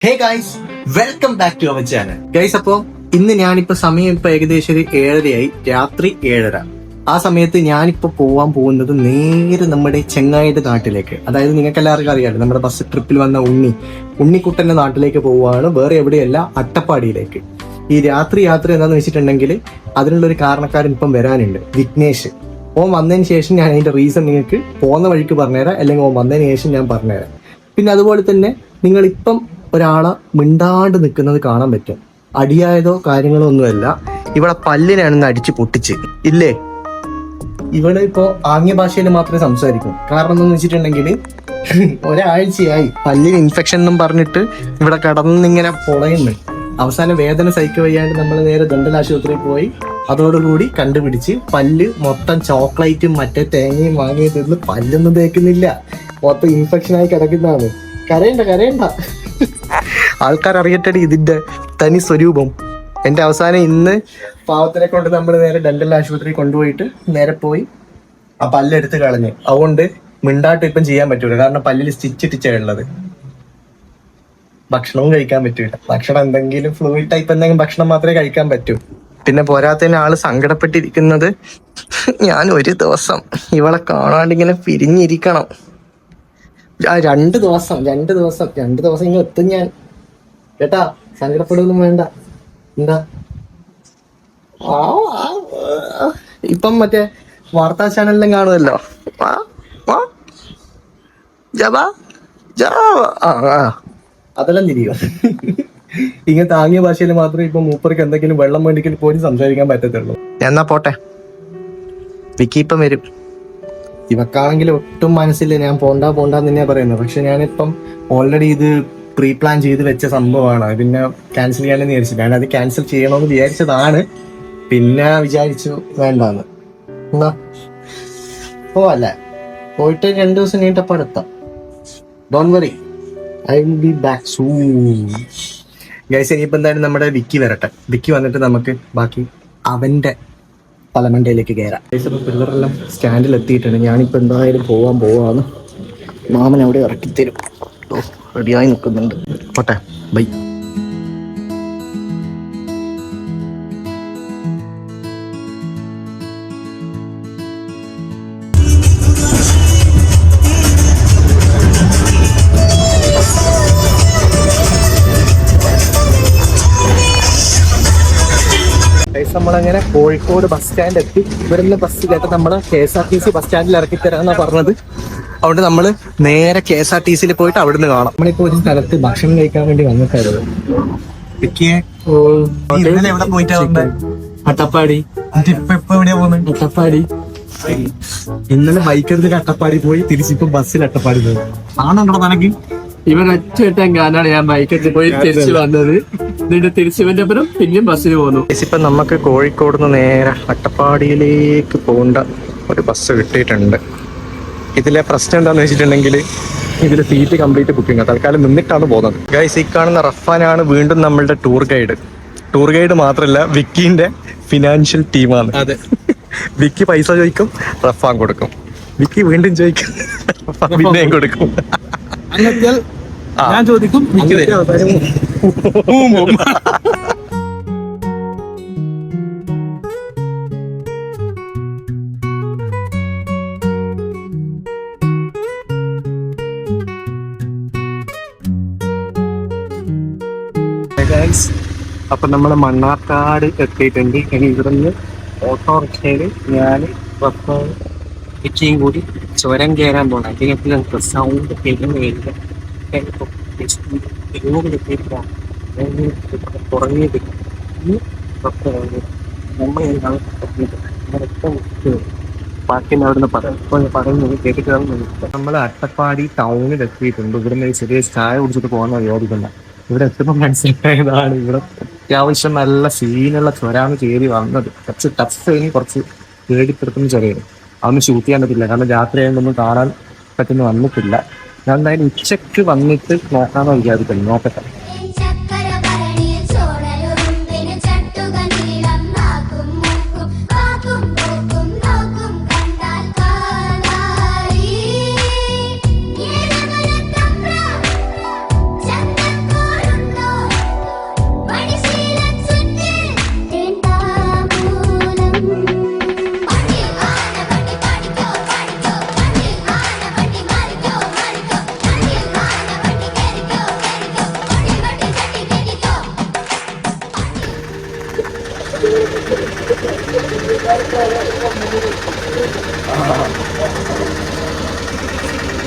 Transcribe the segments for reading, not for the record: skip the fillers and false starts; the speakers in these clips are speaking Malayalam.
Hey guys, welcome back to our channel. Guys, അപ്പോ ഇന്ന് ഞാനിപ്പോ സമയം ഇപ്പൊ ഏകദേശം ഒരു 7:30 രാത്രി 7:30. ആ സമയത്ത് ഞാനിപ്പോ പോവാൻ പോകുന്നത് നേരെ നമ്മുടെ ചെങ്ങായിയുടെ നാട്ടിലേക്ക്. അതായത് നിങ്ങൾക്ക് എല്ലാവർക്കും അറിയാലോ, നമ്മുടെ ബസ് ട്രിപ്പിൽ വന്ന ഉണ്ണിക്കുട്ടന്റെ നാട്ടിലേക്ക് പോവുകയാണ്. വേറെ എവിടെയല്ല, അട്ടപ്പാടിയിലേക്ക്. ഈ രാത്രി യാത്ര എന്താന്ന് വെച്ചിട്ടുണ്ടെങ്കിൽ അതിനുള്ളൊരു കാരണക്കാരൻ ഇപ്പം വരാനുണ്ട്, വിഘ്നേഷ്. ഓൻ വന്നതിന് ശേഷം ഞാൻ അതിന്റെ റീസൺ നിങ്ങൾക്ക് പോകുന്ന വഴിക്ക് പറഞ്ഞുതരാം, അല്ലെങ്കിൽ ഓൻ വന്നതിന് ശേഷം ഞാൻ പറഞ്ഞുതരാം. പിന്നെ അതുപോലെ തന്നെ നിങ്ങളിപ്പം ഒരാളെ മിണ്ടാണ്ട് നിൽക്കുന്നത് കാണാൻ പറ്റും. അടിയായതോ കാര്യങ്ങളോ ഒന്നുമല്ല, ഇവിടെ പല്ലിനാണെന്ന് അടിച്ച് പൊട്ടിച്ച് ഇല്ലേ. ഇവിടെ ഇപ്പോ ആംഗ്യ ഭാഷയിൽ മാത്രമേ സംസാരിക്കൂ. കാരണം എന്താണെന്ന് വെച്ചിട്ടുണ്ടെങ്കിൽ ഒരാഴ്ചയായി പല്ലിന് ഇൻഫെക്ഷൻ എന്നും പറഞ്ഞിട്ട് ഇവിടെ കടന്നിങ്ങനെ പൊളയുന്നു. അവസാനം വേദന സഹിക്കുക വയ്യാണ്ട് നമ്മൾ നേരെ ദന്തൽ ആശുപത്രിയിൽ പോയി അതോടുകൂടി കണ്ടുപിടിച്ച് പല്ല് മൊത്തം ചോക്ലേറ്റും മറ്റേ തേങ്ങയും വാങ്ങിയത് തിന്ന് പല്ലൊന്നും തേക്കുന്നില്ല, മൊത്തം ഇൻഫെക്ഷനായി കിടക്കുന്നതാണ്. കരയണ്ട ആൾക്കാർ അറിയട്ടെ ഇതിന്റെ തനി സ്വരൂപം. എന്റെ അവസാനം ഇന്ന് പാവത്തിനെ കൊണ്ട് നമ്മൾ നേരെ ഡെന്റൽ ആശുപത്രി കൊണ്ടുപോയിട്ട് നേരെ പോയി ആ പല്ലെടുത്ത് കളഞ്ഞ്. അതുകൊണ്ട് മിണ്ടാട്ട് ഇപ്പം ചെയ്യാൻ പറ്റൂല, കാരണം പല്ലിൽ സ്റ്റിച്ചിട്ടിച്ചാ ഉള്ളത്. ഭക്ഷണവും കഴിക്കാൻ പറ്റൂല. ഭക്ഷണം എന്തെങ്കിലും ഫ്ലൂയിഡ് ടൈപ്പ് എന്തെങ്കിലും ഭക്ഷണം മാത്രമേ കഴിക്കാൻ പറ്റൂ. പിന്നെ പോരാത്തതിന് ആള് സങ്കടപ്പെട്ടിരിക്കുന്നത്, ഞാൻ ഒരു ദിവസം ഇവളെ കാണാണ്ടിങ്ങനെ പിരിഞ്ഞിരിക്കണം. രണ്ട് ദിവസം ഇങ്ങനെ എത്തും ഞാൻ. കേട്ടാ, സങ്കടപ്പെടുകയൊന്നും വേണ്ട. എന്താ ഇപ്പം മറ്റേ വാർത്താ ചാനലിലും കാണുമല്ലോ, അതെല്ലാം തിരിയോ. ഇങ്ങനത്തെ ആംഗ്യ ഭാഷയിൽ മാത്രമേ ഇപ്പൊ മൂപ്പർക്ക് എന്തെങ്കിലും വെള്ളം വേണ്ടിക്കൽ പോലും സംസാരിക്കാൻ പറ്റത്തുള്ളൂ. എന്നാ പോട്ടെ, വിക്കി ഇപ്പം വരും. ഇവക്കാണെങ്കിൽ ഒട്ടും മനസ്സില്ല, ഞാൻ പോണ്ടാന്ന് തന്നെയാ പറയുന്നത്. പക്ഷെ ഞാനിപ്പം ഓൾറെഡി ഇത് പ്രീ പ്ലാൻ ചെയ്ത് വെച്ച സംഭവമാണ്. പിന്നെ ക്യാൻസൽ ചെയ്യാനെന്ന് വിചാരിച്ചു. ഞാനത് ക്യാൻസൽ ചെയ്യണമെന്ന് വിചാരിച്ചതാണ്, പിന്നെ വിചാരിച്ചു വേണ്ടാന്ന്. എന്താ പോവല്ലേ, പോയിട്ട് 2 ദിവസം കഴിഞ്ഞിട്ടപ്പം എടുത്താം. Don't worry, I will be back soon. Guys, ഇനിയിപ്പോൾ എന്തായാലും നമ്മുടെ വിക്കി വരട്ടെ. വിക്കി വന്നിട്ട് നമുക്ക് ബാക്കി അവന്റെ തലമണ്ടയിലേക്ക് കയറാം. പിള്ളേരെല്ലാം സ്റ്റാൻഡിൽ എത്തിയിട്ടുണ്ട്. ഞാനിപ്പോൾ എന്തായാലും പോവാന്ന്. മാമൻ അവിടെ ഇറക്കിത്തരും. റെഡിയായി നിൽക്കുന്നുണ്ട്. പോട്ടെ, ബൈ. നമ്മളങ്ങനെ കോഴിക്കോട് ബസ് സ്റ്റാൻഡ് എത്തി. ഇവിടുന്ന് ബസ് കേട്ട് നമ്മള് KSRTC ബസ് സ്റ്റാൻഡിൽ ഇറക്കി തരാന്നാ പറഞ്ഞത്. അതുകൊണ്ട് നമ്മള് നേരെ KSRTCയിൽ പോയിട്ട് അവിടുന്ന് കാണാം. നമ്മളിപ്പോ ഒരു സ്ഥലത്ത് ഭക്ഷണം കഴിക്കാൻ വേണ്ടി വന്നിട്ടായിരുന്നു. അട്ടപ്പാടി. അട്ടപ്പാടി ഇന്നലെ ബൈക്ക് എടുത്തിട്ട് അട്ടപ്പാടി പോയി, തിരിച്ചിപ്പോ ബസ്സിൽ അട്ടപ്പാടി പോയി. ആണോ തനക്ക്? ഇവൻ ഒറ്റവട്ടം കാരണമാണ് ഞാൻ ബൈക്കെടുത്ത് പോയി തിരിച്ചു വന്നത്. എന്നിട്ട് തിരിച്ചവന്റെ അപ്പുറം പിന്നെയും ബസ്സിന് പോകുന്നു. ഇപ്പൊ നമുക്ക് കോഴിക്കോട് നിന്ന് നേരെ അട്ടപ്പാടിയിലേക്ക് പോകേണ്ട ഒരു ബസ് കിട്ടിയിട്ടുണ്ട്. ഇതിലെ പ്രശ്നം എന്താണെന്ന് വെച്ചിട്ടുണ്ടെങ്കിൽ ഇതിൽ സീറ്റ് കംപ്ലീറ്റ് ബുക്കിംഗ്. തൽക്കാലം നിന്നിട്ടാണ് പോകുന്നത്. ഗൈസ്, ഈ കാണുന്ന റഫാനാണ് വീണ്ടും നമ്മളുടെ ടൂർ ഗൈഡ് മാത്രമല്ല, വിക്കിന്റെ ഫിനാൻഷ്യൽ ടീമാണ്. അതെ, വിക്കി പൈസ ചോദിക്കും, റഫാൻ കൊടുക്കും. വിക്കി വീണ്ടും ചോദിക്കും, റഫാൻ പിന്നെയും കൊടുക്കും. ഞാൻ ചോദിക്കും, അപ്പൊ നമ്മള് മണ്ണാർക്കാട് എത്തിയിട്ടുണ്ട്. ഇനി ഇവിടുന്ന് ഓട്ടോറിക്ഷയില് ഞാൻ ഇച്ചിയും കൂടി ചുരം കയറാൻ പോകണം. അല്ലെങ്കിൽ നമുക്ക് സൗണ്ട് കേൾക്കുന്നില്ല. തുടങ്ങിയത് ബാക്കി അവിടുന്ന് പറയുന്നത് കേട്ടിട്ട് നമ്മൾ അട്ടപ്പാടി ടൗണിൽ എത്തിയിട്ടുണ്ട്. ഇവിടുന്ന് ചെറിയ ചായ കുടിച്ചിട്ട് പോകുന്ന യോജിക്കണ്ട. ഇവിടെ എത്തുമ്പോൾ മനസ്സിലായതാണ് ഇവിടെ അത്യാവശ്യം നല്ല സീനുള്ള ചുരാണ് കയറി വന്നത്. കുറച്ച് ടഫ്, കുറച്ച് പേടിപ്പെടുത്തുന്ന ചുരയാണ്. അതൊന്നും ഷൂട്ട് ചെയ്യാൻ പറ്റില്ല, കാരണം രാത്രി ആയതൊന്നും കാണാൻ പറ്റുന്ന വന്നിട്ടില്ല. ഞാൻ എന്തായാലും ഉച്ചക്ക് വന്നിട്ട് നോക്കാമെന്ന് വിചാരിക്കുന്നു. നോക്കട്ടെ.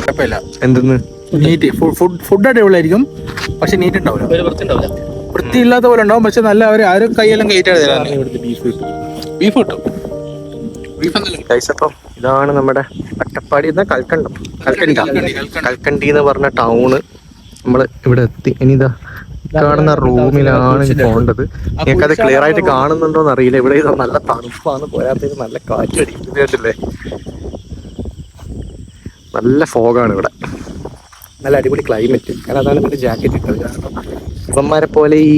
കുഴപ്പമില്ല. എന്തെന്ന് നീറ്റ് ഫുഡ് അടിപൊളിയായിരിക്കും, പക്ഷെ നീറ്റ് ഉണ്ടാവില്ല. വൃത്തിയില്ലാത്ത പോലെ ഉണ്ടാവും, പക്ഷെ നല്ല അവർ ആരും കൈയെല്ലാം കയറ്റാതെ ബീഫ് കിട്ടും. അപ്പം ഇതാണ് നമ്മുടെ അട്ടപ്പാടി എന്ന കൽക്കണ്ടി എന്ന് പറഞ്ഞ ടൗണ്. നമ്മള് ഇവിടെ എത്തി. ഇനി ഇതാ കാണുന്ന റൂമിലാണ് പോകേണ്ടത്. നിങ്ങൾക്കത് ക്ലിയർ ആയിട്ട് കാണുന്നുണ്ടോന്ന് അറിയില്ല. ഇവിടെ ഇതാ നല്ല തണുപ്പാണ്, പോരാത്തത് നല്ല കാറ്റടിക്കുന്നില്ലേ. നല്ല ഫോഗാണ് ഇവിടെ, നല്ല അടിപൊളി ക്ലൈമറ്റ്. കാരണം അതാണ് ഇവിടെ ജാക്കറ്റ് ഇട്ടത്. കാരണം ഇവന്മാരെ പോലെ ഈ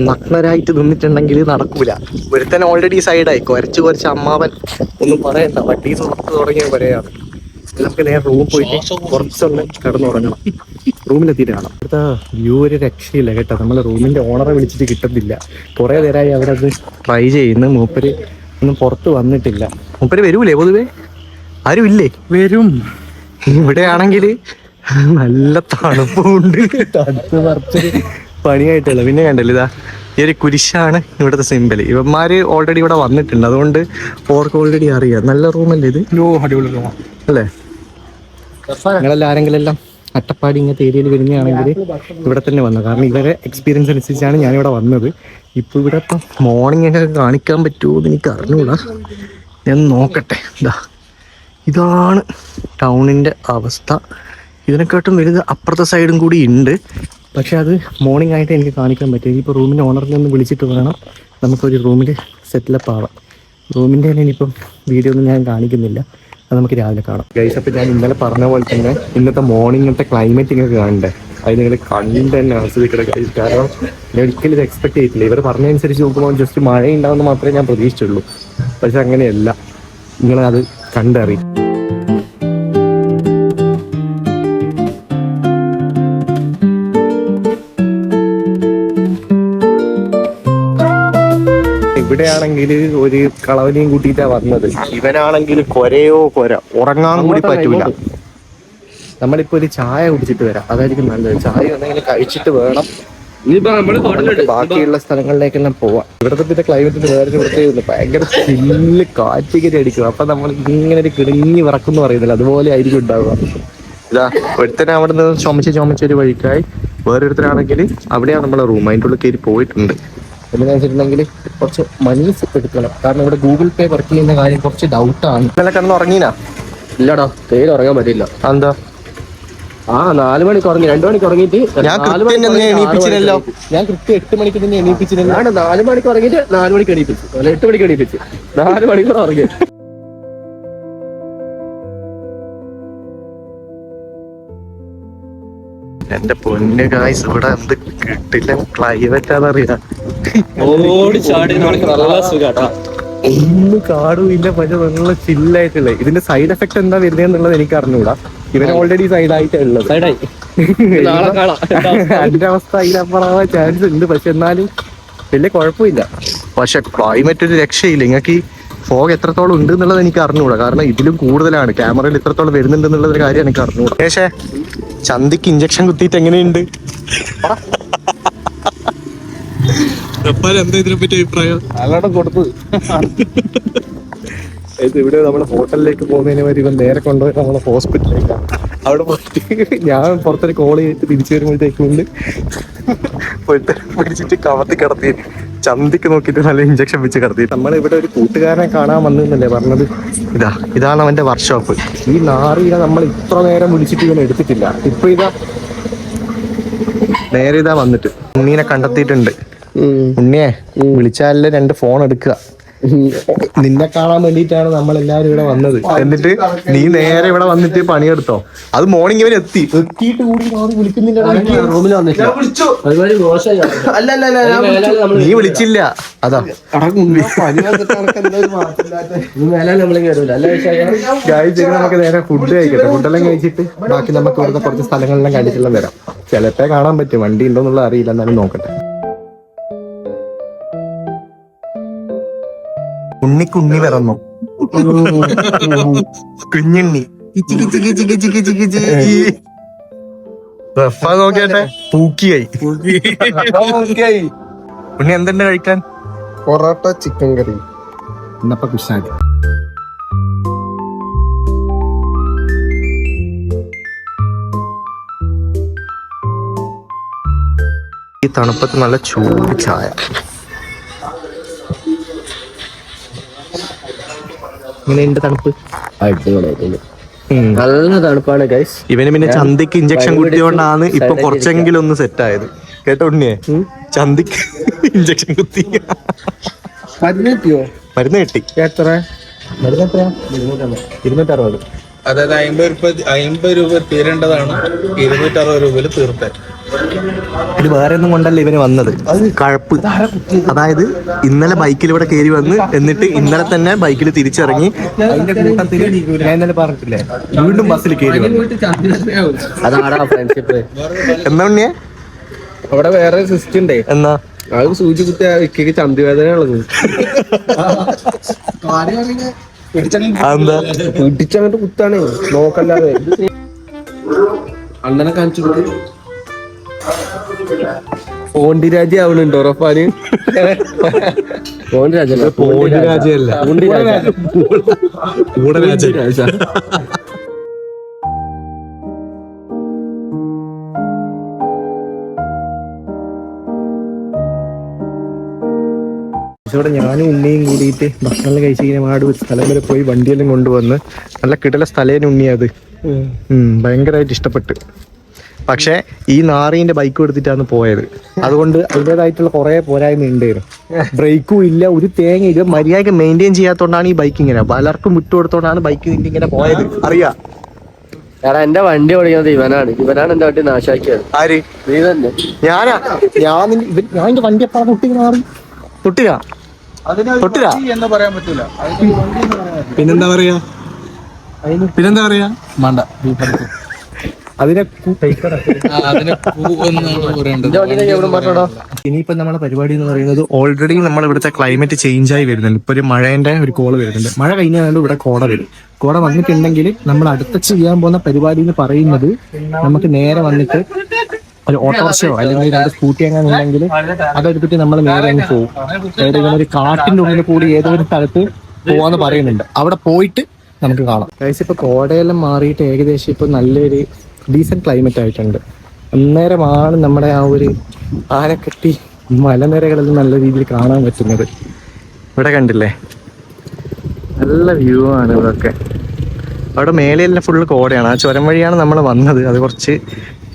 നഗ്നരായിട്ട് നിന്നിട്ടുണ്ടെങ്കിൽ നടക്കൂല. ഒരുത്തന്നെ ഓൾറെഡി സൈഡായി കുറച്ച് അമ്മാവൻ ഒന്നും പറയണ്ട, വണ്ടി തുറത്ത് തുടങ്ങിയ പോലെയാണ്. നമുക്ക് നേരെ റൂമിൽ പോയിട്ട് കുറച്ചൊന്ന് കിടന്നുറങ്ങണം. റൂമിലെത്തിയിട്ട് കാണാം. ഇവിടുത്തെ വ്യൂ ഒരു രക്ഷയില്ല കേട്ടോ. നമ്മൾ റൂമിന്റെ ഓണറെ വിളിച്ചിട്ട് കിട്ടുന്നില്ല. കുറെ നേരമായി അവരത് ട്രൈ ചെയ്യുന്നു. മൂപ്പര് ഒന്നും പുറത്ത് വന്നിട്ടില്ല. മൂപ്പര് വരൂലേ പൊതുവേ? ആരും ഇല്ലേ? വരും. ഇവിടെയാണെങ്കിൽ നല്ല തണുപ്പുണ്ട്, തണുപ്പ് പറിച്ചൊരു പണിയായിട്ടുള്ള. പിന്നെ കണ്ടല്ലോ ഇതാ ഈ ഒരു കുരിശാണ് ഇവിടുത്തെ സിമ്പൽ. ഇവന്മാര് ഓൾറെഡി ഇവിടെ വന്നിട്ടുണ്ട്, അതുകൊണ്ട് ഓർക്ക് ഓൾറെഡി അറിയാം. നല്ല റൂമല്ലേ ഇത്? അടിപൊളി റൂമാണ് അല്ലേ? നിങ്ങളെല്ലാം ആരെങ്കിലും എല്ലാം അട്ടപ്പാടി ഇങ്ങനത്തെ ഏരിയയിൽ വരുന്നതാണെങ്കിൽ ഇവിടെ തന്നെ വന്നത്. കാരണം ഇവരെ എക്സ്പീരിയൻസ് അനുസരിച്ചാണ് ഞാനിവിടെ വന്നത്. ഇപ്പോൾ ഇവിടെ ഇപ്പം മോർണിംഗ് ഒക്കെ കാണിക്കാൻ പറ്റുമോ എന്ന് എനിക്ക് അറിഞ്ഞൂടാ. ഞാൻ നോക്കട്ടെ. ഇതാണ് ടൗണിൻ്റെ അവസ്ഥ. ഇതിനെക്കാട്ടും വലുത് അപ്പുറത്തെ സൈഡും കൂടി ഉണ്ട്, പക്ഷെ അത് മോർണിംഗ് ആയിട്ട് എനിക്ക് കാണിക്കാൻ പറ്റും. ഇനിയിപ്പോൾ റൂമിൻ്റെ ഓണറിനെ ഒന്ന് വിളിച്ചിട്ട് വേണം നമുക്കൊരു റൂമിൽ സെറ്റിലപ്പ് ആവാം. റൂമിൻ്റെ ഇനിയിപ്പം വീഡിയോ ഒന്നും ഞാൻ കാണിക്കുന്നില്ല, അത് നമുക്ക് രാവിലെ കാണാം. ഗൈസ്, അപ്പോൾ ഞാൻ ഇന്നലെ പറഞ്ഞ പോലെ തന്നെ ഇന്നത്തെ മോർണിംഗത്തെ ക്ലൈമറ്റ് ഇങ്ങനെ കാണണ്ടേ, അത് നിങ്ങൾ കണ്ട് തന്നെ ആസ്വദിക്കണം ഗൈസ്. കാരണം ഞാൻ ഒരിക്കലും ഇത് എക്സ്പെക്ട് ചെയ്തിട്ടില്ല. ഇവർ പറഞ്ഞതനുസരിച്ച് നോക്കുമ്പോൾ ജസ്റ്റ് മഴ ഉണ്ടാവുമെന്ന് മാത്രമേ ഞാൻ പ്രതീക്ഷിച്ചുള്ളൂ, പക്ഷെ അങ്ങനെയല്ല. നിങ്ങളത് കണ്ടറിയും. ഇവിടെയാണെങ്കിൽ ഒരു കളവനെയും കൂട്ടിയിട്ടാ വന്നത്. ഇവനാണെങ്കിൽ കൊര ഉറങ്ങാൻ കൂടി പറ്റൂല. നമ്മളിപ്പോ ഒരു ചായ കുടിച്ചിട്ട് വരാം, അതായിരിക്കും നല്ലത്. ചായ എന്തെങ്കിലും കഴിച്ചിട്ട് വേണം ബാക്കിയുള്ള സ്ഥലങ്ങളിലേക്കെല്ലാം പോവാം. ഇവിടുത്തെ പിന്നെ ക്ലൈമറ്റിന് വേറെ പ്രത്യേകത, ഭയങ്കര ചില്ല് കാറ്റിങ്ങനെ അടിക്കും. അപ്പൊ നമ്മൾ ഇങ്ങനെ ഒരു കിടങ്ങി വിറക്കുന്നു പറയുന്നില്ല, അതുപോലെ ആയിരിക്കും ഉണ്ടാവുക. ഇതാ ഒരുത്തനെ അവിടെ നിന്ന് ചുമച്ചൊരു വഴിക്കായി, വേറൊരുത്തരാണെങ്കിൽ അവിടെയാണ് നമ്മളെ റൂം. അതിൻ്റെ ഉള്ളിൽ കയറി പോയിട്ടുണ്ട്. എന്താണെന്ന് വെച്ചിട്ടുണ്ടെങ്കിൽ കുറച്ച് മണി എടുക്കണം. കാരണം ഇവിടെ ഗൂഗിൾ പേ വർക്ക് ചെയ്യുന്ന കാര്യം കുറച്ച് ഡൗട്ടാണ്. ഇന്നലെ കിടന്ന് ഉറങ്ങീനാ? ഇല്ലടാ, തീരെ ഉറങ്ങാൻ പറ്റില്ല. എന്താ? 4 മണിക്ക് ഉറങ്ങി, 2 മണിക്ക് ഉറങ്ങിയിട്ട് ഞാൻ എണീപ്പിച്ചില്ലല്ലോ. ഞാൻ കൃത്യം 8 മണിക്ക് തന്നെ എണീപ്പിച്ചില്ല. 4 മണിക്ക് ഉറങ്ങിയിട്ട് 4 മണിക്ക് എണീപ്പിച്ചു, 8 മണിക്ക് എണീപ്പിച്ചു. 4 മണിക്കൂർ ഉറങ്ങി. എന്റെ പൊന്ന് ഗായ്സ്, ഇവിടെ എന്ത് കിട്ടില്ല ക്ലൈമറ്റാന്നറിയാം. ഒന്നും കാടും ഇല്ല, പക്ഷെ നല്ല ചില്ലായിട്ടുള്ള. ഇതിന്റെ സൈഡ് എഫക്ട് എന്താ വരുന്നതെന്നുള്ളത് എനിക്ക് അറിഞ്ഞൂടാ. ഇവൻ ഓൾറെഡി സൈഡായിട്ടേ ഉള്ളത്. അതിന്റെ അവസ്ഥ അതിനപ്പുറമാവാൻ ചാൻസ് ഉണ്ട്, പക്ഷെ എന്നാലും വലിയ കുഴപ്പമില്ല. പക്ഷെ ക്ലൈമറ്റ് ഒരു രക്ഷയില്ല. നിങ്ങൾക്ക് ഈ ഫോഗ് എത്രത്തോളം ഉണ്ട് എന്നുള്ളത് എനിക്ക് അറിഞ്ഞൂടാ. കാരണം ഇതിലും കൂടുതലാണ്, ക്യാമറയിൽ ഇത്രത്തോളം വരുന്നുണ്ട് എന്നുള്ളത് കാര്യം എനിക്ക് അറിഞ്ഞൂടാ. പക്ഷേ ചന്തിക്ക് ഇഞ്ചക്ഷൻ കുത്തിയിട്ട് എങ്ങനെയുണ്ട്? എന്താ ഇതിനെപ്പറ്റി അഭിപ്രായം? നല്ലോണം കൊടുത്തു. ഇവിടെ നമ്മുടെ ഹോട്ടലിലേക്ക് പോകുന്നതിന് വരെ ഇവൻ നേരെ കൊണ്ടുപോയി നമ്മളെ ഹോസ്പിറ്റലിലേക്കാണ്. അവിടെ പോയിട്ട് ഞാൻ പുറത്തൊരു കോൾ ചെയ്തിട്ട് തിരിച്ചു വരുമ്പോഴത്തേക്കുണ്ട് പിടിച്ചിട്ട് കവത്തി കിടത്തി ചന്തിക്ക് നോക്കിയിട്ട് നല്ല ഇഞ്ചക്ഷൻ വെച്ച് കിടത്തി. നമ്മളിവിടെ ഒരു കൂട്ടുകാരനെ കാണാൻ വന്നല്ലേ പറഞ്ഞത്. ഇതാണ് അവന്റെ വർക്ക്ഷോപ്പ്. ഈ നാറിയെ നമ്മൾ ഇത്ര നേരം വിളിച്ചിട്ട് ഇവനെ എടുത്തിട്ടില്ല. ഇപ്പൊ നേരെ വന്നിട്ട് ഉണ്ണീനെ കണ്ടെത്തിയിട്ടുണ്ട്. ഉണ്ണിയെ വിളിച്ചാലേ 2 ഫോൺ എടുക്കുക. നിന്നെ കാണാൻ വേണ്ടിയിട്ടാണ് നമ്മളെല്ലാരും ഇവിടെ വന്നത്. എന്നിട്ട് നീ നേരെ ഇവിടെ വന്നിട്ട് പണിയെടുത്തോ. അത് മോർണിംഗ് ഇവൻ എത്തിയിട്ട് കൂടി വിളിക്കുന്നില്ല. നീ വിളിച്ചില്ല, അതാ നമുക്ക് നേരെ ഫുഡ് കഴിക്കട്ടെ. ഫുഡെല്ലാം കഴിച്ചിട്ട് ബാക്കി നമുക്ക് ഇവിടുത്തെ കുറച്ച് സ്ഥലങ്ങളെല്ലാം കണ്ടിട്ടെല്ലാം വരാം. ചിലപ്പോ കാണാൻ പറ്റും, വണ്ടി ഉണ്ടോന്നുള്ള അറിയില്ല, എന്നാലും നോക്കട്ടെ. ഉണ്ണി പിറന്നു, കുഞ്ഞുണ്ണി. നോക്കിയാട്ടെ, പൂക്കിയായി. ഉണ്ണി എന്തുണ്ട് കഴിക്കാൻ? പൊറോട്ട ചിക്കൻ കറി. എന്നപ്പോ കുശാലി. ഈ തണുപ്പത്ത് നല്ല ചൂട് ചായ. ഇങ്ങനെയുണ്ട് തണുപ്പ്. നല്ല തണുപ്പാണ് ഗൈസ്. ഇവന് പിന്നെ ചന്തിക്ക് ഇഞ്ചക്ഷൻ കുത്തിയോണ്ടാണ് ഇപ്പൊ കുറച്ചെങ്കിലും ഒന്ന് സെറ്റ് ആയത്. കേട്ടോ ഉണ്ണിയെ, ചന്തിക്ക് ഇഞ്ചക്ഷൻ കുത്തി. മരുന്ന് കിട്ടി. എത്ര? മരുന്ന് എത്രയാ? 260. അതായത് 50 രൂപ തീരേണ്ടതാണ് 260 രൂപയിൽ തീർത്തേ. ഇത് വേറെ ഒന്നും കൊണ്ടല്ല ഇവന് വന്നത്, കഴപ്പ്. അതായത് ഇന്നലെ ബൈക്കിൽ ഇവിടെ കയറി വന്ന്, എന്നിട്ട് ഇന്നലെ തന്നെ ബൈക്കിൽ തിരിച്ചിറങ്ങി. അതിന്റെ കൂട്ടത്തിൽ ഞാൻ ഇന്നലെ പറഞ്ഞിട്ടില്ലേ, വീണ്ടും ബസ്സിൽ കയറി വന്നു. അതാടാ ഫ്രണ്ട്ഷിപ്പ്. എന്നാ ഉണ്ണിയെ അവിടെ വേറെ സിസ്റ്റം ഉണ്ടേ. എന്നാ അത് സൂചി കുത്തി വിക്കിക്ക് ചന്തി വേദന ഉള്ളത്. അതെന്താ പിടിച്ചങ്ങോട്ട് കുത്താണ്, നോക്കല്ലാതെ. അണ്ണനെ കാണിച്ചു പോണ്ടിരാജി ആവണുണ്ടോ റഫാന്? പോണ്ടിരാജല്ല, ഇവിടെ ഞാനും ഉണ്ണിയും കൂടിയിട്ട് ഭക്ഷണം കഴിച്ചിങ്ങനെ മാട് സ്ഥലം വരെ പോയി വണ്ടിയെല്ലാം കൊണ്ടുവന്ന് നല്ല കിടല സ്ഥലേന് ഉണ്ണിയത് ഭയങ്കരമായിട്ട് ഇഷ്ടപ്പെട്ട്. പക്ഷെ ഈ നാറീന്റെ ബൈക്ക് എടുത്തിട്ടാണ് പോയത്. അതുകൊണ്ട് അതിൻ്റെതായിട്ടുള്ള കുറെ പോരായ്മ ഉണ്ടായിരുന്നു. ബ്രേക്കും ഇല്ല, ഒരു തേങ്ങ ഇല്ല, മര്യാദയ്ക്ക് മെയിൻറ്റെയിൻ ചെയ്യാത്തോണ്ടാണ് ഈ ബൈക്ക് ഇങ്ങനെ പലർക്കും വിട്ടുകൊടുത്തോണ്ടാണ് ബൈക്ക് ഇങ്ങനെ പോയത്. അറിയാം, എന്റെ വണ്ടി ഓടിക്കുന്നത് ഇവനാണ് എന്റെ വണ്ടി നാശാക്കിയത്. ആര്? നീ തന്നെ. ഞാൻ എന്റെ വണ്ടി എപ്പോഴാണ് തൊട്ടില്ല എന്ന് പറയാൻ പറ്റൂല. പിന്നെന്താ പറയാ മണ്ട അതിനെ പറയണ്ടത്. ഇനിയിപ്പോ നമ്മളെ പരിപാടി എന്ന് പറയുന്നത് ഓൾറെഡി നമ്മൾ ഇവിടുത്തെ ക്ലൈമറ്റ് ചേഞ്ച് ആയി വരുന്നുണ്ട്. ഇപ്പൊ ഒരു മഴേന്റെ ഒരു കോള് വരുന്നുണ്ട്. മഴ കഴിഞ്ഞാൽ ഇവിടെ കോട വരും. കോട വന്നിട്ടുണ്ടെങ്കിൽ നമ്മൾ അടുത്ത ചെയ്യാൻ പോകുന്ന പരിപാടി എന്ന് പറയുന്നത് നമുക്ക് നേരെ വന്നിട്ട് ഒരു ഓട്ടോറിക്ഷയോ അല്ലെങ്കിൽ 2 സ്കൂട്ടി അങ്ങനെ ഉണ്ടെങ്കിൽ അതെടുത്തിട്ട് നമ്മൾ നേരെ അങ്ങ് പോകും. ഏതെങ്കിലും ഒരു കാട്ടിന്റെ ഉള്ളിൽ കൂടി ഏതോ ഒരു സ്ഥലത്ത് പോവാന്ന് പറയുന്നുണ്ട്. അവിടെ പോയിട്ട് നമുക്ക് കാണാം. ഇപ്പൊ കോടയെല്ലാം മാറിയിട്ട് ഏകദേശം ഇപ്പൊ നല്ലൊരു ഡീസന്റ് ക്ലൈമറ്റ് ആയിട്ടുണ്ട്. അന്നേരമാണ് നമ്മുടെ ആ ഒരു ആനക്കട്ടി മലനിരകളിൽ നല്ല രീതിയിൽ കാണാൻ പറ്റുന്നത്. ഇവിടെ കണ്ടില്ലേ, നല്ല വ്യൂ ആണ് ഇവിടെയൊക്കെ. അവിടെ മേലെയെല്ലാം ഫുള്ള് കോടയാണ്. ആ ചുരം വഴിയാണ് നമ്മൾ വന്നത്. അത് കുറച്ച്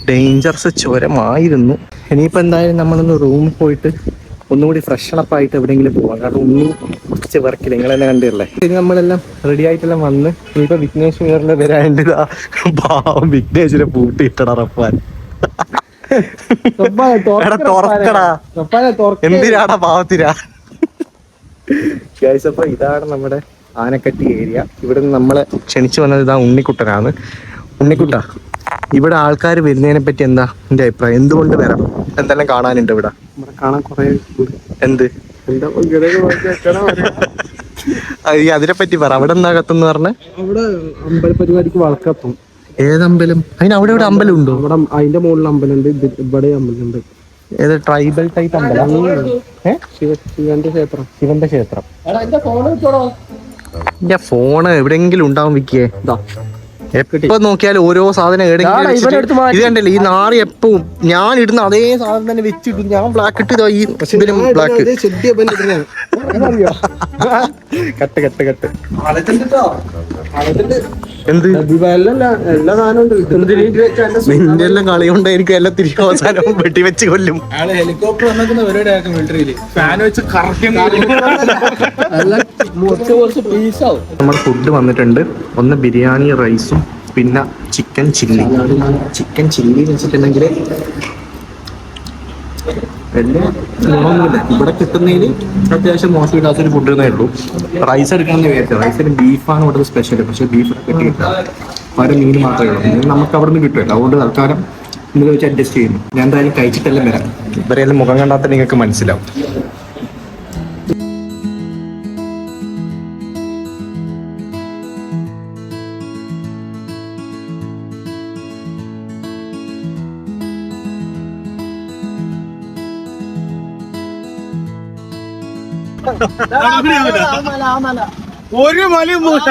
ഡേഞ്ചറസ് ചുരമായിരുന്നു. ഇനിയിപ്പോൾ എന്തായാലും നമ്മളൊന്ന് റൂമിൽ പോയിട്ട് ഒന്നുകൂടി ഫ്രഷ് ആയിട്ട് എവിടെയെങ്കിലും പോവാം. കാരണം ഒന്നും കുറച്ച് വർക്കില്ല, നിങ്ങൾ തന്നെ കണ്ടില്ലേ. ഇനി നമ്മളെല്ലാം റെഡി ആയിട്ടെല്ലാം വന്ന് ഇനിയിപ്പോൾ വിഘ്നേഷ് വേറെ വരാണ്ട് പാവം വിഘ്നേഷിനെ പൂട്ടിയിട്ടടാ റഫാൻ. എന്തിനാടാ പാവത്തിരാ. അപ്പൊ ഇതാണ് നമ്മുടെ ആനക്കട്ടി ഏരിയ. ഇവിടെ നിന്ന് നമ്മളെ ക്ഷണിച്ചു വന്നത് ഇതാ ഉണ്ണിക്കുട്ടനാണ്. ഉണ്ണിക്കുട്ട, ഇവിടെ ആൾക്കാർ വരുന്നതിനെ പറ്റി എന്താ എന്റെ അഭിപ്രായം? എന്തുകൊണ്ട് വരാം? എന്തെല്ലാം കാണാനുണ്ട് ഇവിടെ? കാണാൻ കുറെ എന്ത് അതിനെ പറ്റി പറ. അവിടെ എന്താ കത്തെന്ന് പറഞ്ഞ? അവിടെ അമ്പല പരിപാടിക്ക് വളക്കത്തും. ഏതമ്പലം? അതിന് അവിടെ ഇവിടെ അമ്പലം ഉണ്ടോ? അവിടെ അതിന്റെ മുകളിൽ അമ്പലമുണ്ട്, ഇവിടെ അമ്പലമുണ്ട്. ഏത് ട്രൈബൽ ടൈപ്പ് അമ്പലം? ശിവന്റെ ക്ഷേത്രം. എന്റെ ഫോണ് എവിടെയെങ്കിലും ഉണ്ടാവും വിക്കിയേ. എപ്പോ നോക്കിയാലും ഓരോ സാധനം എവിടെയെങ്കിലും ഇത് കണ്ടല്ലേ, ഈ നാറി എപ്പവും ഞാൻ ഇടുന്ന അതേ സാധനം തന്നെ വെച്ചിട്ടു. ഞാൻ ബ്ലാക്ക് ഇട്ട് ഈ ബ്ലാക്ക് കട്ട് കട്ട് കട്ട് എന്ത് നിന്റെ എല്ലാം കളി കൊണ്ടായിരിക്കും എല്ലാം തിരികെ അവസാനം വെട്ടിവെച്ച് കൊല്ലും. ഹെലികോപ്റ്റർ മിലിറ്ററിയില് ഫാൻ വെച്ച് നമ്മുടെ ഫുഡ് വന്നിട്ടുണ്ട്. ഒന്ന് ബിരിയാണി റൈസും പിന്നെ ചിക്കൻ ചില്ലി. ചിക്കൻ ചില്ലി എന്ന് വെച്ചിട്ടുണ്ടെങ്കിൽ വലിയ ഗുണമൊന്നുമില്ല. ഇവിടെ കിട്ടുന്നതിന് അത്യാവശ്യം മോശമില്ലാത്തൊരു ഫുഡ് എന്നേ ഉള്ളൂ. റൈസ് എടുക്കണമെന്ന് വിചാരിച്ചത്. റൈസിന് ബീഫാണ് ഇവിടെ സ്പെഷ്യൽ. പക്ഷെ ബീഫ് കിട്ടിയില്ല, പല മീൻ മാത്രമേ ഉള്ളൂ. മീൻ നമുക്ക് അവിടെ നിന്ന് കിട്ടുമല്ലോ. അതുകൊണ്ട് തൽക്കാലം ഇന്നലെ വെച്ച് അഡ്ജസ്റ്റ് ചെയ്യുന്നു. ഞാൻ എന്തായാലും കഴിച്ചിട്ടെല്ലാം വരാം. ഇവരെല്ലാം മുഖം കണ്ടാത്ത നിങ്ങൾക്ക് മനസ്സിലാവും. ഒരു മലയും പോകില്ല.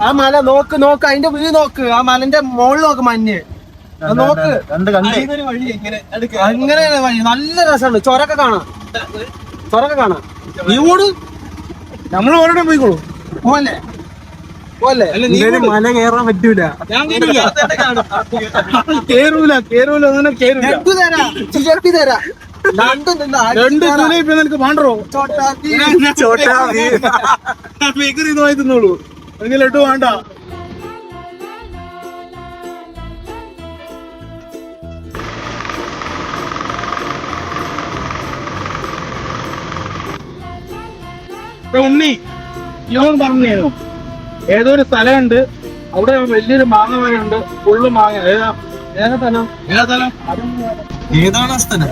ആ മല നോക്ക് നോക്ക്, അതിന്റെ വ്യൂ നോക്ക്, ആ മലന്റെ മുകളിൽ നോക്ക്, മഞ്ഞ് നോക്ക്. അങ്ങനെയാണ് വഴി, നല്ല രസമുണ്ട്. ചൊരൊക്കെ കാണാം, ചൊരൊക്കെ കാണാം. നീ ഓട്, നമ്മൾ ഓരോടെ പോയിക്കോളൂ. പോലെ പോലെ മല കയറാൻ പറ്റൂല. കേറൂല കേറൂല അങ്ങനെ കേറൂല. ചിലപ്പി തരാ രണ്ട് ജൂലൈ നിനക്ക് വേണ്ടോ? ബേക്കറി ഇത് വാങ്ങി തിന്നോളൂ, എനിക്ക് ലഡു വേണ്ട. ഉണ്ണി ഇവൻ പറഞ്ഞു ഏതോ ഒരു സ്ഥലമുണ്ട്, അവിടെ വലിയൊരു മാങ്ങ മരമുണ്ട്, ഫുള്ള് മാങ്ങ. ഏതാ ഏതാ സ്ഥലം? ഏതാ സ്ഥലം? ഏതാണ് ആ സ്ഥലം?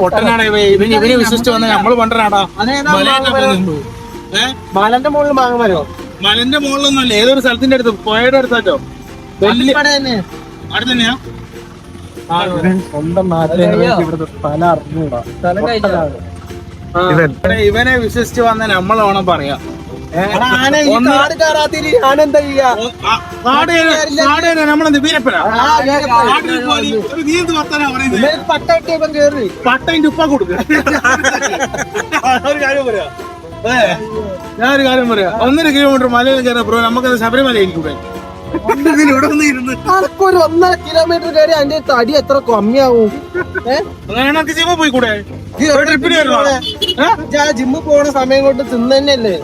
പൊട്ടനാണ് ഇവന് വിശ്വസിച്ച് വന്ന നമ്മള് പണ്ടനാടാ. മലന്റെ മുകളിൽ മാങ്ങ മരോ? മലന്റെ മുകളിലൊന്നുമല്ല, ഏതൊരു സ്ഥലത്തിന്റെ അടുത്ത്, പുഴയുടെ അടുത്താറ്റോ. വലിയ അവിടെ തന്നെയാ. സ്വന്തം നാട്ടിലെ ഇവിടുത്തെ സ്ഥലം അറിഞ്ഞൂടാ. ഇവനെ വിശ്വസിച്ച് വന്ന നമ്മൾ വേണം പറയാ. നമ്മളെന്ത് വീരപ്പന പട്ടതിന്റെ ഉപ്പ കൊടുക്കുക. ഒരു കാര്യം പറയാ, ഞാനൊരു കാര്യം പറയാ, 1.5 കിലോമീറ്റർ മലയിൽ കയറാ ബ്രോ, നമുക്കത് ശബരിമല ആയിരിക്കൂടെ? ഇവിടെ ഒന്ന് ഇരുന്ന് ഒരു 1.5 കിലോമീറ്റർ കയറി അതിന്റെ തടി എത്ര കമ്മിയാവും? അങ്ങനെ ജിമ്മ പോയിക്കൂടെ? ജിമ്മ് പോണ സമയം കൊണ്ട് തിന്നല്ലേ?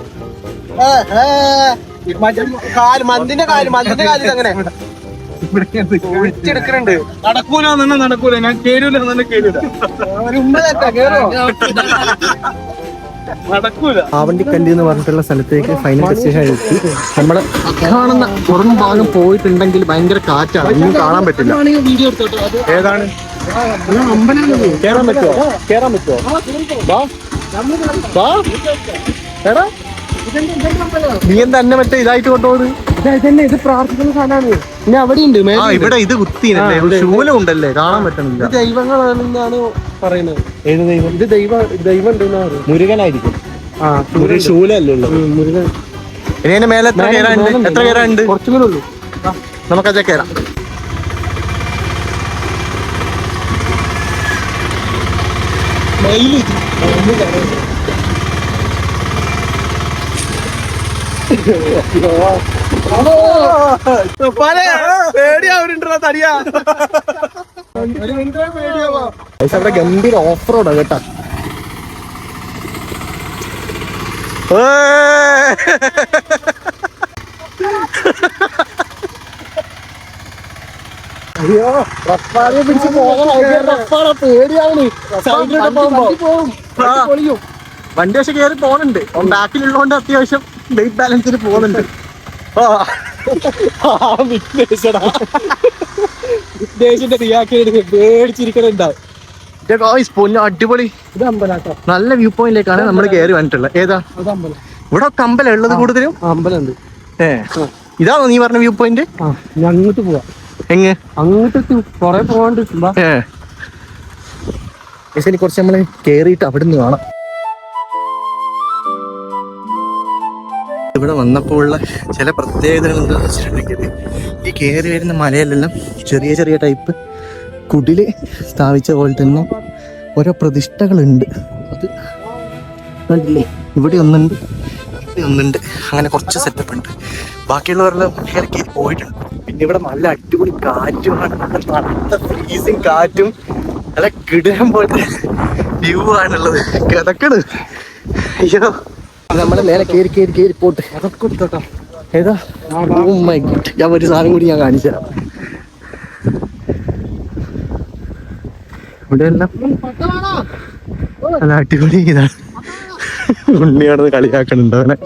മന്തിന്റെ കാല് അങ്ങനെ ഒഴിച്ചെടുക്കണുണ്ട്. നടക്കൂല തന്നെ നടക്കൂല, ഞാൻ കേരൂല തന്നെ കേരൂല, നടക്കൂല. ആവണ്ടിക്കല്ല് എന്ന് പറഞ്ഞിട്ടുള്ള സ്ഥലത്തേക്ക് ഫൈനൽ ഡെസ്റ്റിനേഷൻ എത്തി. നമ്മള് കാണുന്ന പുറം ഭാഗം പോയിട്ടുണ്ടെങ്കിൽ ഭയങ്കര കാറ്റാണ്, ഒന്നും കാണാൻ പറ്റില്ല. ഏതാണ് കേറാൻ പറ്റുമോ? കേറാൻ പറ്റുമോ? എടാ നീ എന്താ എന്നെ മറ്റേ ഇതായിട്ട് കൊണ്ടുപോകുന്നത്? ഇത് പ്രാർത്ഥിക്കുന്ന സ്ഥലമാണ്. പിന്നെ അവിടെ ഉണ്ട് ഇവിടെ ഇത് കുത്തിയില്ലേ, ശൂലം ഉണ്ടല്ലേ, കാണാൻ പറ്റണില്ല. ദൈവങ്ങളാണെന്നാണ് പറയുന്നത്. ഏത് ദൈവം? ഇത് ദൈവം ഉണ്ടെന്നാണ്. മുരുകനായിരിക്കും. ഒരു ശൂലല്ലേ ഉള്ളത്. മുരുകൻ. ഇനി അതിന്റെ മേലെ എത്ര കയറാനുണ്ട്? എത്ര കയറാനുണ്ട്? കുറച്ചും കൂടെ ഉള്ളൂ. നമുക്കതേ കയറാം. അവിടെ ഗംഭീര ഓഫ് റോഡാ കേട്ടാ. അയ്യോ, റഫാനെ പിടിച്ച് പോകാൻ പേടിയാണ്. വണ്ടി പക്ഷെ കയറി പോകുന്നുണ്ട്, ബാക്കിലുള്ളതുകൊണ്ട് അത്യാവശ്യം വെയിറ്റ് ബാലൻസിൽ പോകുന്നുണ്ട്. അടിപൊളി നല്ല വ്യൂ പോയിന്റിലേക്കാണ് നമ്മൾ കയറി വന്നിട്ടുള്ളത്. ഏതാ ഇവിടെ ഒക്കെ അമ്പലം ഉള്ളത്? കൂടുതലും അമ്പലമുണ്ട്. ഇതാണോ നീ പറഞ്ഞ വ്യൂ പോയിന്റ്? അങ്ങോട്ട് പോവാ. എങ്ങ് അങ്ങോട്ട് കൊറേ പോവാണ്ട്. കുറച്ച് നമ്മള് കേറിയിട്ട് അവിടുന്ന് കാണാം. ഇവിടെ വന്നപ്പോൾ ഉള്ള ചില പ്രത്യേകതകൾ എന്താണെന്ന് വെച്ചിട്ടുണ്ടെങ്കിൽ, ഈ കയറി വരുന്ന മലയിലെല്ലാം ചെറിയ ചെറിയ ടൈപ്പ് കുടില് സ്ഥാപിച്ച പോലെ തന്നെ ഓരോ പ്രതിഷ്ഠകളുണ്ട്. അത് കണ്ടില്ലേ, ഇവിടെ ഒന്നുണ്ട്, ഇവിടെ ഒന്നുണ്ട്, അങ്ങനെ കുറച്ച് സെറ്റപ്പ് ഉണ്ട്. ബാക്കിയുള്ളവരെല്ലാം കയറി പോയിട്ടുണ്ട്. പിന്നെ ഇവിടെ നല്ല അടിപൊളി കാറ്റുമാണ്, നല്ല ഫ്രീസിങ് കാറ്റും നല്ല കിടരം പോലത്തെ വ്യൂ ആണുള്ളത്. കിടക്കണ്. അയ്യോ, നമ്മളെ മേലെ കയറി കയറി കയറി പോട്ട്. അതൊക്കെ കേട്ടോ. ഏതാ? ഓ മൈ ഗോഡ്, ഞാൻ ഒരു സാധനം കൂടി ഞാൻ കാണിച്ചു തരാം. ഇവിടെ എല്ലാം നല്ല അടിപൊളി ഇതാണ്. ഉണ്ണിയാണെന്ന് കളിയാക്കണുണ്ട് അവനെ.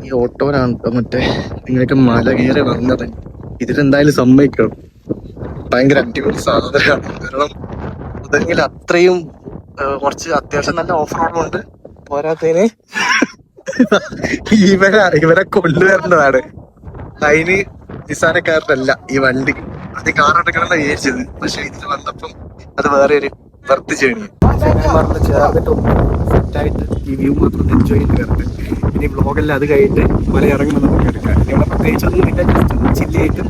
ഈ ഓട്ടോയിലാണ് മറ്റേ നിങ്ങളൊക്കെ മല കയറി വന്നത്. ഇതിലെന്തായാലും സമ്മതിക്കണം, ഭയങ്കര അടിപൊളി സാധനമാണ്. കാരണം അതെങ്കിൽ അത്രയും കുറച്ച് അത്യാവശ്യം നല്ല ഓഫ് റോഡും ഉണ്ട്. പോരാത്തതിന് ഇവരെ കൊണ്ടുവരേണ്ടതാണ്. അതിന് നിസാനക്കാരനല്ല ഈ വണ്ടി. അത് കാറെടുക്കണമെന്ന് വിചാരിച്ചത്, പക്ഷെ ഇതിൽ വന്നപ്പം അത് വേറെ ഒരു വർത്ത് ചെയ്യണം. ചേർന്നിട്ട് സെറ്റായിട്ട് ഈ വ്യൂ മാത്രം എൻജോയ് ചെയ്ത് കയറട്ടെ. ഇനി വ്ളോഗെല്ലാം അത് കഴിഞ്ഞിട്ട് മല ഇറങ്ങുമ്പോൾ നമുക്ക് എടുക്കാം. ഇവിടെ പ്രത്യേകിച്ചൊന്നും ഇല്ല, ജസ്റ്റ് ചില്ലായിട്ട്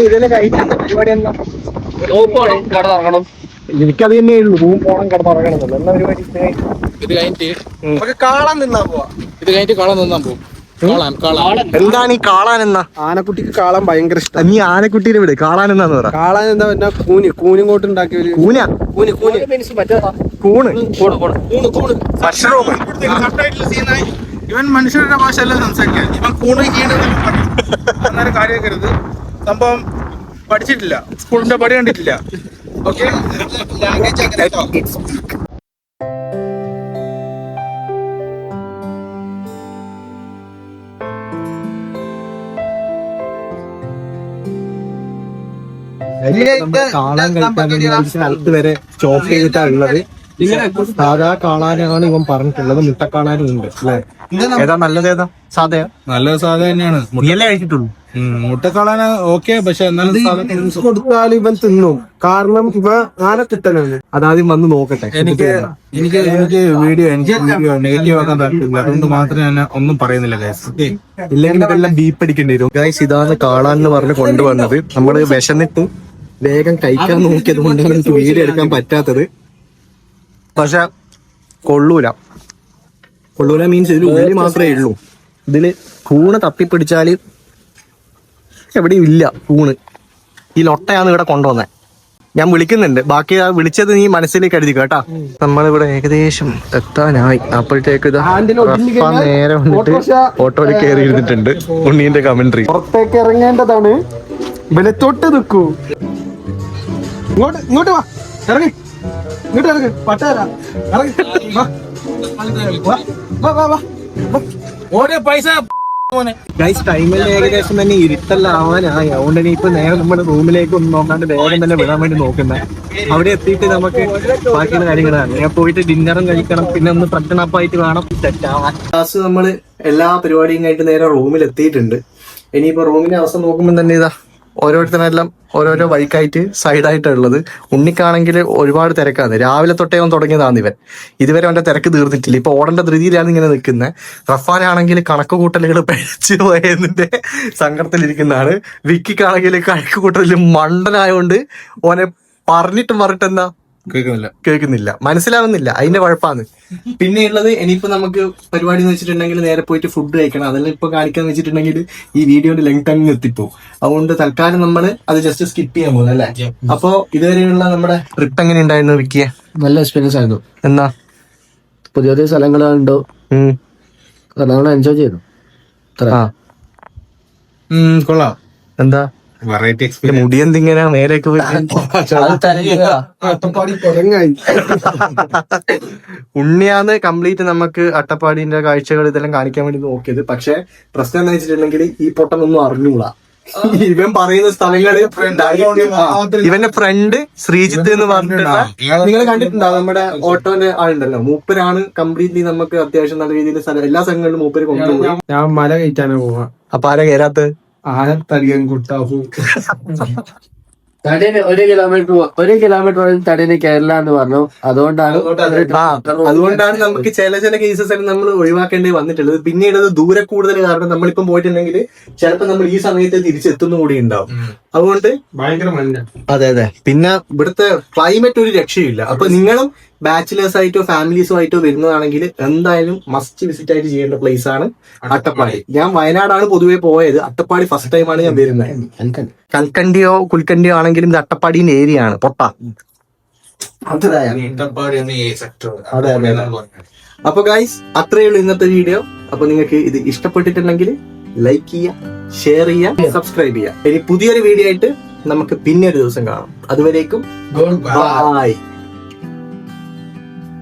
ഇതിലെ കഴിക്കുന്ന പരിപാടി എന്താ? കടന്നിറങ്ങണം. എനിക്കത് തന്നെ ഉള്ളൂ, റൂം പോകണം, കിടന്നുറങ്ങണമെന്നല്ല. എന്താ പരിപാടി? ഇത് കഴിഞ്ഞിട്ട് നമുക്ക് കാണാൻ നിന്നാ പോവാ. ഇത് കഴിഞ്ഞിട്ട് കാണാൻ നിന്നാൻ പോകും. എന്താണ് ഈ കാളാൻ എന്നാ? ആനക്കുട്ടിക്ക് കാളാൻ ഭയങ്കര ഇഷ്ടം. നീ ആനക്കുട്ടീനെ വിട്, കാളാൻ എന്നാന്ന് പറ. കാളാൻ എന്താ പറഞ്ഞാ കൂനും കൊണ്ട് ഉണ്ടാക്കിയ ഒരു കൂന കൂന് കൂണ് മഷ്റൂം. ഇവൻ മനുഷ്യരുടെ ഭാഷ അല്ല സംസാരിക്കാൻ, ഇവൻ കൂണ് അന്നേരം കാര്യമാക്കരുത്. സംഭവം പഠിച്ചിട്ടില്ല, സ്കൂളിന്റെ പടി കണ്ടിട്ടില്ല. ഓക്കെ, കാളാൻ കഴിക്കാൻ സ്ഥലത്ത് വരെ സ്റ്റോപ്പ് ചെയ്തിട്ടാണ് ഉള്ളത്. സാധാ കാളാനാണ് ഇവൻ പറഞ്ഞിട്ടുള്ളത്, മുട്ടക്കാളാനും ഉണ്ട് അല്ലെ? ഏതാ നല്ലത്? ഏതാ സാധയാ? നല്ലത് സാധ തന്നെയാണ്. മുട്ടയല്ലേ കഴിച്ചിട്ടുള്ളൂ. മുട്ടക്കാളാന ഓക്കെ, പക്ഷെ എന്നാലും കൊടുത്താൽ ഇവൻ തിന്നും. കാരണം ഇവ ആനക്കിട്ടനാണ്. അതാദ്യം വന്ന് നോക്കട്ടെ. എനിക്ക് വീഡിയോ നെഗറ്റീവ് ആക്കാൻ താല്പര്യമില്ല, അതുകൊണ്ട് മാത്രമേ ഞാൻ ഒന്നും പറയുന്നില്ല ഗൈസ്. ഇല്ലെങ്കിൽ ഇതെല്ലാം ബീപ്പ് അടിക്കേണ്ടി വരും. ഗൈസ്, ഇതാണ് കാളാൻ എന്ന് പറഞ്ഞ് കൊണ്ടുവന്നത്. നമ്മള് വിശന്നിട്ട് വേഗം കഴിക്കാൻ നോക്കിയത് കൊണ്ടാണ് എനിക്ക് വീഡിയോ എടുക്കാൻ പറ്റാത്തത്. പക്ഷെ കൊള്ളൂല മീൻസ് ഇതിൽ ഉള്ളി മാത്രമേ ഉള്ളൂ. ഇതില് കൂണ് തപ്പിപ്പിടിച്ചാല് എവിടെയും ഇല്ല കൂണ്. ഈ ലൊട്ടയാണ് ഇവിടെ കൊണ്ടുവന്നത്. ഞാൻ വിളിക്കുന്നുണ്ട്, ബാക്കി വിളിച്ചത് നീ മനസ്സിലേക്ക് കരുതി കേട്ടാ. നമ്മളിവിടെ ഏകദേശം എത്താനായി. അപ്പോഴത്തേക്ക് നേരെ വന്നിട്ട് ഓട്ടോയിൽ കയറി ഇരുന്നിട്ടുണ്ട്. ഉണ്ണീന്റെ കമന്ററി. പുറത്തേക്ക് ഇറങ്ങേണ്ടതാണ്. ബലത്തോട്ട് നിൽക്കൂ. ഇങ്ങോട്ട് വാ, ഇറങ്ങി ഇങ്ങോട്ട് ഇറങ്ങി. പട്ടാര ഇറങ്ങി ഓരോ പൈസ ഗൈസ്, ടൈമിൽ ഏകദേശം തന്നെ ഇരുട്ടെല്ലാം ആവാനായി. അതുകൊണ്ട് തന്നെ ഇപ്പൊ നേരെ നമ്മുടെ റൂമിലേക്ക് ഒന്നും നോക്കാണ്ട് വേഗം തന്നെ വിടാൻ വേണ്ടി നോക്കുന്നത്. അവിടെ എത്തിയിട്ട് നമുക്ക് ബാക്കിയുള്ള കാര്യങ്ങളാണ്. ഞാൻ പോയിട്ട് ഡിന്നറും കഴിക്കണം, പിന്നെ ഒന്ന് പട്ടണപ്പായിട്ട് വേണം സെറ്റാവാൻ. ക്ലാസ് നമ്മള് എല്ലാ പരിപാടിയും കഴിഞ്ഞിട്ട് നേരെ റൂമിൽ എത്തിയിട്ടുണ്ട്. ഇനിയിപ്പോ റൂമിന്റെ അവസ്ഥ നോക്കുമ്പോൾ തന്നെ ഇതാ ഓരോരുത്തരെല്ലാം ഓരോരോ ബൈക്കായിട്ട് സൈഡായിട്ടുള്ളത്. ഉണ്ണിക്കാണെങ്കിൽ ഒരുപാട് തിരക്കാണ്. രാവിലെ തൊട്ടേ അവൻ തുടങ്ങിയതാണ് ഇവൻ. ഇതുവരെ അവന്റെ തിരക്ക് തീർന്നിട്ടില്ല. ഇപ്പൊ ഓടേണ്ട ധൃതിയിലാണ് ഇങ്ങനെ നിൽക്കുന്നത്. റഫാനാണെങ്കിൽ കണക്ക് കൂട്ടലുകൾ പിഴച്ചു പോയതിന്റെ സങ്കടത്തിലിരിക്കുന്നതാണ്. വിക്കിക്കാണെങ്കിൽ കണക്ക് കൂട്ടലിൽ മണ്ടനായോണ്ട് ഓനെ പറഞ്ഞിട്ടെന്താ കേൾക്കുന്നില്ല, മനസ്സിലാവുന്നില്ല. അതിന്റെ കുഴപ്പമാണ്. പിന്നെയുള്ളത് ഇനിയിപ്പോ നമുക്ക് പരിപാടി എന്ന് വെച്ചിട്ടുണ്ടെങ്കിൽ നേരെ പോയിട്ട് ഫുഡ് കഴിക്കണം. അതെല്ലാം ഇപ്പൊ കാണിക്കാന്ന് വെച്ചിട്ടുണ്ടെങ്കിൽ ഈ വീഡിയോന്റെ ലെങ്ത് അങ്ങ് എത്തിപ്പോവും. അതുകൊണ്ട് തൽക്കാലം നമ്മള് അത് ജസ്റ്റ് സ്കിപ്പ് ചെയ്യാൻ പോകുന്നത് അല്ലേ. അപ്പോ ഇതുവരെയുള്ള നമ്മുടെ ട്രിപ്പ് എങ്ങനെ ഉണ്ടായിരുന്നു വിക്കിയെ? നല്ല എക്സ്പീരിയൻസ് ആയിരുന്നു. എന്നാ പുതിയ പുതിയ സ്ഥലങ്ങളുണ്ടോ, സ്ഥലങ്ങൾ എൻജോയ് ചെയ്തു. കൊള്ളാം. എന്താ വെറൈറ്റി എക്സ്പീരിയൻസ്. മുടിയെന്തിങ്ങനെ നേരേക്ക് ഉണ്ണിയാന്ന് കംപ്ലീറ്റ് നമുക്ക് അട്ടപ്പാടിന്റെ കാഴ്ചകൾ ഇതെല്ലാം കാണിക്കാൻ വേണ്ടി നോക്കിയത്. പക്ഷെ പ്രശ്നം എന്ന് വെച്ചിട്ടുണ്ടെങ്കിൽ ഈ പൊട്ടനൊന്നും അറിഞ്ഞൂടാ. ഇവൻ പറയുന്ന സ്ഥലങ്ങള് ഇവന്റെ ഫ്രണ്ട് ശ്രീജിത്ത് എന്ന് പറഞ്ഞിട്ടുള്ള നിങ്ങൾ കണ്ടിട്ടുണ്ടോ? നമ്മുടെ ഓട്ടോന്റെ ആളുണ്ടല്ലോ, മൂപ്പരാണ് കംപ്ലീറ്റ്ലി നമുക്ക് അത്യാവശ്യം നല്ല രീതിയിൽ എല്ലാ സ്ഥലങ്ങളിലും മൂപ്പര് കൊണ്ടുപോയി. ഞാൻ മല കയറ്റാനാ പോവാ. അപ്പൊ ആരാ കയറാത്തത്? ആനത്തടിയൻ കുട്ടാഫു. തടീന് 1 കിലോമീറ്റർ തടീന് കേരള എന്ന് പറഞ്ഞു. അതുകൊണ്ടാണ് നമുക്ക് ചില കേസസ് നമ്മൾ ഒഴിവാക്കേണ്ടി വന്നിട്ടുള്ളത്. പിന്നീട് ദൂരെ കൂടുതൽ കാരണം നമ്മളിപ്പം പോയിട്ടുണ്ടെങ്കിൽ ചിലപ്പോൾ നമ്മൾ ഈ സമയത്ത് തിരിച്ചെത്തുന്ന കൂടി ഉണ്ടാവും. അതുകൊണ്ട് ഭയങ്കര മഞ്ഞ. അതെ. പിന്നെ ഇവിടുത്തെ ക്ലൈമറ്റ് ഒരു രക്ഷയില്ല. അപ്പൊ നിങ്ങളും ബാച്ചിലേഴ്സ് ആയിട്ടോ ഫാമിലീസോ ആയിട്ടോ വരുന്നതാണെങ്കിൽ എന്തായാലും മസ്റ്റ് വിസിറ്റ് ആയിട്ട് ചെയ്യേണ്ട പ്ലേസ് ആണ് അട്ടപ്പാടി. ഞാൻ വയനാടാണ് പൊതുവെ പോയത്. അട്ടപ്പാടി ഫസ്റ്റ് ടൈമാണ് ഞാൻ വരുന്നത്. കൽക്കണ്ടിയോ കുൽക്കണ്ടിയോ ആണെങ്കിലും ഇത് അട്ടപ്പാടിന്റെ ഏരിയ ആണ്. പൊട്ട അതെ. അപ്പൊ ഗൈസ്, അത്രയേ ഉള്ളൂ ഇന്നത്തെ വീഡിയോ. അപ്പൊ നിങ്ങൾക്ക് ഇത് ഇഷ്ടപ്പെട്ടിട്ടുണ്ടെങ്കിൽ ലൈക്ക് ചെയ്യുക, ഷെയർ ചെയ്യുക, സബ്സ്ക്രൈബ് ചെയ്യുക. ഇനി പുതിയൊരു വീഡിയോ ആയിട്ട് നമുക്ക് പിന്നെ ഒരു ദിവസം കാണാം. അതുവരേക്കും ബൈ.